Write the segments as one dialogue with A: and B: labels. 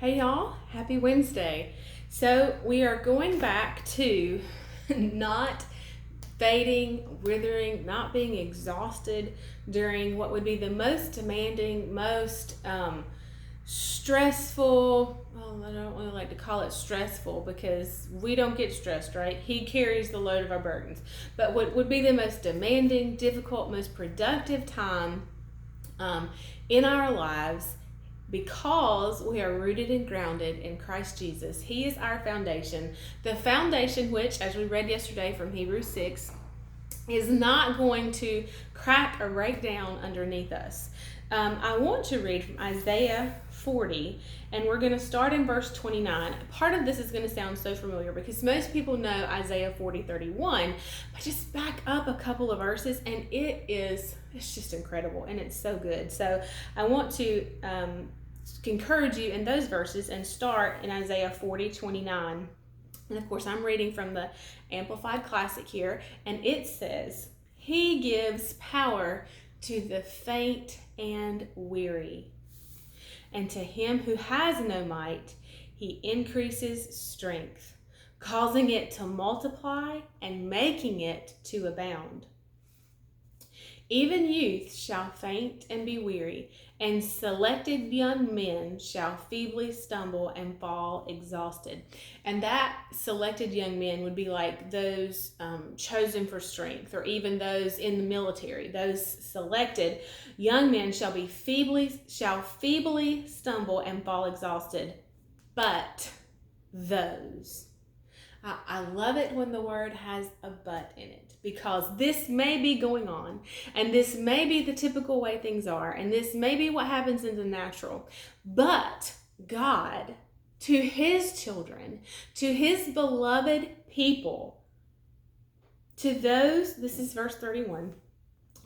A: Hey y'all, happy Wednesday. So we are going back to not fading, withering, not being exhausted during what would be the most demanding, most stressful. Well, I don't really like to call it stressful because we don't get stressed, right? He carries the load of our burdens. But what would be the most demanding, difficult, most productive time um, in our lives, because we are rooted and grounded in Christ Jesus. He is our foundation. The foundation which, as we read yesterday from Hebrews 6, is not going to crack or break down underneath us. I want to read from Isaiah 40, and we're going to start in verse 29. Part of this is going to sound so familiar because most people know Isaiah 40:31, but just back up a couple of verses, and it's just incredible, and it's so good. So I want to encourage you in those verses and start in Isaiah 40:29. And of course, I'm reading from the Amplified Classic here, and it says, "He gives power to the faint and weary, and to him who has no might, he increases strength, causing it to multiply and making it to abound. Even youth shall faint and be weary, and selected young men shall feebly stumble and fall exhausted." And that selected young men would be like those chosen for strength, or even those in the military. Those selected young men shall feebly stumble and fall exhausted. But those, I love it when the word has a but in it, because this may be going on, and this may be the typical way things are, and this may be what happens in the natural. But God, to his children, to his beloved people, to those, this is verse 31,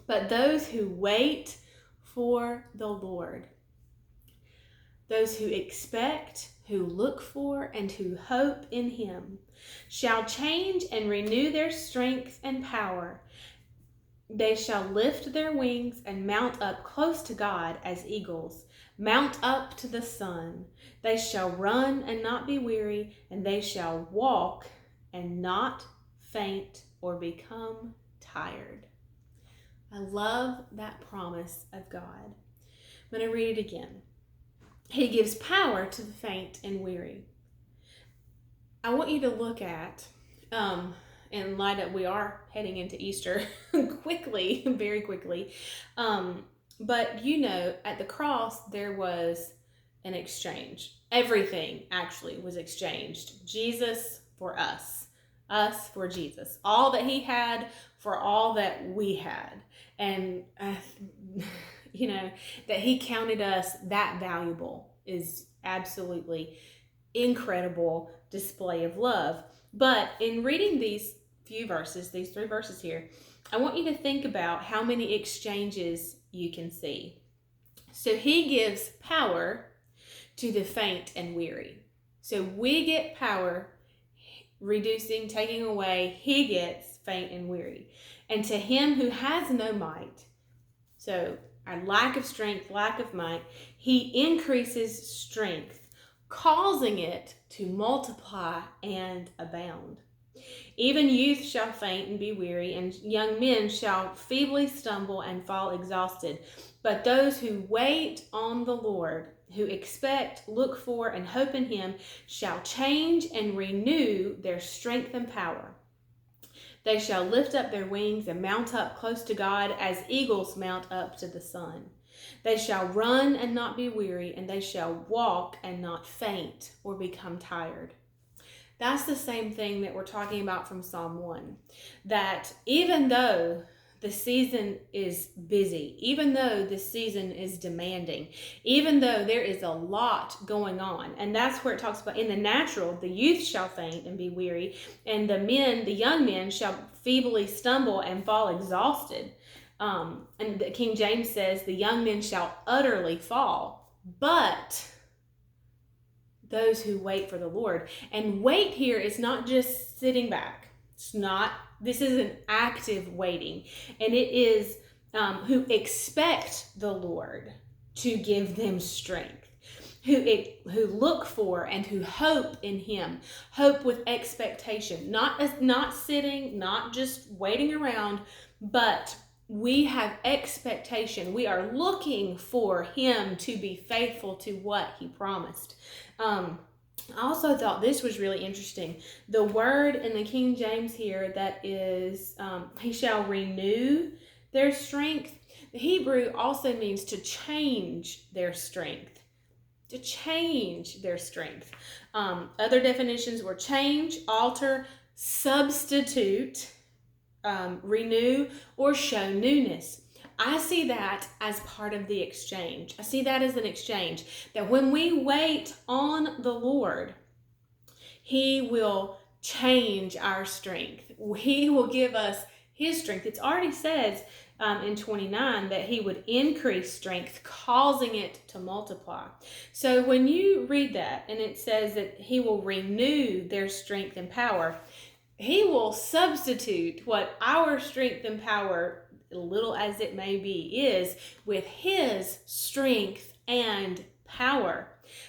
A: but those who wait for the Lord, those who expect, who look for, and who hope in him, shall change and renew their strength and power. They shall lift their wings and mount up close to God as eagles, mount up to the sun. They shall run and not be weary, and they shall walk and not faint or become tired. I love that promise of God. I'm going to read it again. He gives power to the faint and weary. I want you to look at, in light of we are heading into Easter quickly, very quickly. But you know, at the cross, there was an exchange. Everything actually was exchanged. Jesus for us for Jesus. All that he had for all that we had. And, you know, that he counted us that valuable is absolutely incredible display of love. But in reading these few verses, these 3 verses here, I want you to think about how many exchanges you can see. So he gives power to the faint and weary. So we get power, reducing, taking away. He gets faint and weary. And to him who has no might, so our lack of strength, lack of might, he increases strength, causing it to multiply and abound. Even youth shall faint and be weary, and young men shall feebly stumble and fall exhausted. But those who wait on the Lord, who expect, look for, and hope in him, shall change and renew their strength and power. They shall lift up their wings and mount up close to God as eagles mount up to the sun. They shall run and not be weary, and they shall walk and not faint or become tired. That's the same thing that we're talking about from Psalm 1. That even though the season is busy, even though the season is demanding, even though there is a lot going on, and that's where it talks about in the natural, the youth shall faint and be weary, and the young men shall feebly stumble and fall exhausted. And the King James says, the young men shall utterly fall. But those who wait for the Lord. And wait here is not just sitting back. This is an active waiting. And it is who expect the Lord to give them strength, who look for and who hope in him. Hope with expectation, not sitting, not just waiting around, but we have expectation. We are looking for him to be faithful to what he promised. I also thought this was really interesting. The word in the King James here that is, he shall renew their strength. The Hebrew also means to change their strength. To change their strength. Other definitions were change, alter, substitute, renew, or show newness. I see that as part of the exchange. I see that as an exchange. That when we wait on the Lord, he will change our strength. He will give us his strength. It already says in 29 that he would increase strength, causing it to multiply. So when you read that and it says that he will renew their strength and power, he will substitute what our strength and power, little as it may be, is with his strength and power.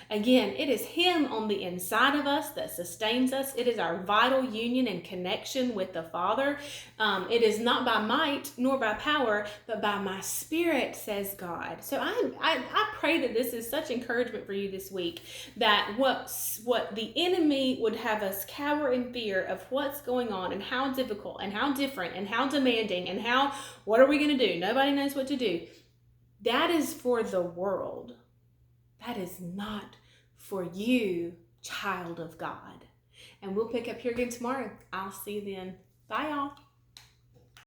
A: Again, it is him on the inside of us that sustains us. It is our vital union and connection with the Father. It is not by might nor by power, but by my spirit, says God. So I pray that this is such encouragement for you this week, that what the enemy would have us cower in fear of what's going on and how difficult and how different and how demanding and what are we going to do? Nobody knows what to do. That is for the world. That is not for you, child of God. And we'll pick up here again tomorrow. I'll see you then. Bye, y'all.